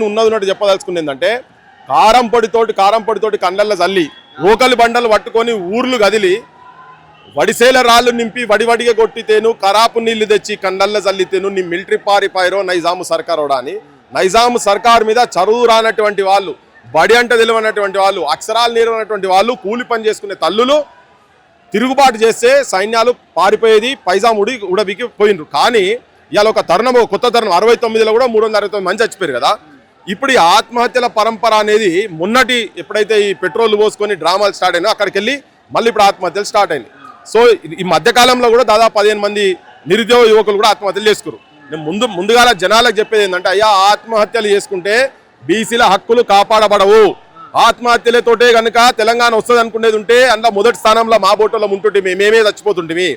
నేను ఉన్నట్టు చెప్పదలుచుకుని ఏంటంటే కారం పొడితోటి కళ్ళల్లో చల్లి రోకలి బండలు పట్టుకొని ఊర్లు కదిలి వడిసేల రాళ్ళు నింపి వడివడిగా కొట్టితేను కరాపు నీళ్లు తెచ్చి కళ్ళల్లో చల్లితేను నీ మిలిటరీ పారిపాయరో నైజాము సర్కారోడా అని నైజాము సర్కార్ మీద చదువు రానటువంటి వాళ్ళు, బడి అంట తెలియనటువంటి వాళ్ళు, అక్షరాలు నేర్వనటువంటి వాళ్ళు, కూలి పని చేసుకునే తల్లులు తిరుగుబాటు చేస్తే సైన్యాలు పారిపోయేది, పైజాం ఉడబికి పోయినరు. కానీ ఇవాళ ఒక తరుణం, కొత్త తరుణం 69లో కూడా 369 మంది చచ్చిపోయారు కదా. ఇప్పుడు ఈ ఆత్మహత్యల పరంపర అనేది మొన్నటి ఎప్పుడైతే ఈ పెట్రోల్ పోసుకొని డ్రామాలు స్టార్ట్ అయినా అక్కడికి వెళ్ళి మళ్ళీ ఇప్పుడు ఆత్మహత్యలు స్టార్ట్ అయినాయి. సో ఈ మధ్యకాలంలో కూడా దాదాపు 15 మంది నిరుద్యోగ యువకులు కూడా ఆత్మహత్యలు చేసుకురు. నేను ముందుగా జనాలకు చెప్పేది ఏంటంటే అయ్యా ఆత్మహత్యలు చేసుకుంటే బీసీల హక్కులు కాపాడబడవు. ఆత్మహత్యలతోటే కనుక తెలంగాణ వస్తుంది అనుకునేది ఉంటే అందులో మొదటి స్థానంలో మా బోటలో ఉంటుంటే మేమే చచ్చిపోతుంటే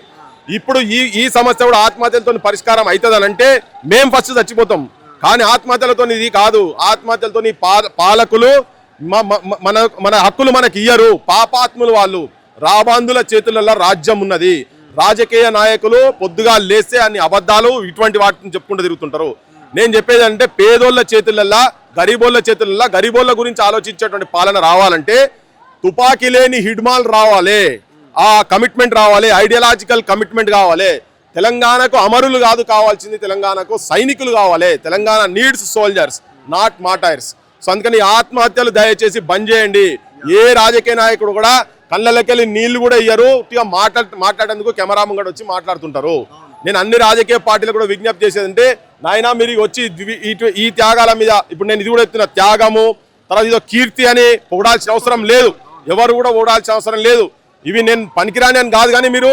ఇప్పుడు ఈ సమస్య కూడా ఆత్మహత్యలతో పరిష్కారం అవుతుంది అంటే మేము ఫస్ట్ చచ్చిపోతాం. కానీ ఆత్మహత్యలతో ఇది కాదు. ఆత్మహత్యలతో పాలకులు మన హక్కులు మనకి ఇయ్యరు. పాపాత్ములు వాళ్ళు. రాబాందుల చేతులలో రాజ్యం ఉన్నది. రాజకీయ నాయకులు పొద్దుగా లేస్తే అన్ని అబద్ధాలు ఇటువంటి వాటిని చెప్పుకుంటూ తిరుగుతుంటారు. నేను చెప్పేది అంటే పేదోళ్ళ చేతులల్లా, గరీబోళ్ళ చేతులల్లా, గరీబోళ్ళ గురించి ఆలోచించేటువంటి పాలన రావాలంటే తుపాకీ లేని హిడ్మాల్ రావాలి, ఆ కమిట్మెంట్ రావాలి, ఐడియాలజికల్ కమిట్మెంట్ కావాలి. తెలంగాణకు అమరులు కాదు కావాల్సింది, తెలంగాణకు సైనికులు కావాలి. Telangana needs soldiers, not martyrs. So అందుకని ఆత్మహత్యలు దయచేసి బంద్ చేయండి. ఏ రాజకీయ నాయకుడు కూడా కళ్ళకెళ్ళి నీళ్లు కూడా ఇయ్యరు. మాట్లాడేందుకు కెమెరా ముంగడు వచ్చి మాట్లాడుతుంటారు. నేను అన్ని రాజకీయ పార్టీలు కూడా విజ్ఞప్తి చేసేదంటే నాయనా మీరు వచ్చి ఈ త్యాగాల మీద ఇప్పుడు నేను ఇది కూడా ఎత్తున్న త్యాగము తర్వాత ఇదో కీర్తి అని పొగడాల్సిన అవసరం లేదు. ఎవరు కూడా పొగడాల్సిన అవసరం లేదు. ఇవి నేను పనికిరాని అని కాదు, కానీ మీరు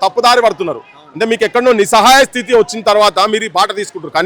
తప్పుదారి పడుతున్నారు. అంటే మీకు ఎక్కడో నిస్సహాయ స్థితి వచ్చిన తర్వాత మీరు ఈ బాట తీసుకుంటారు. కానీ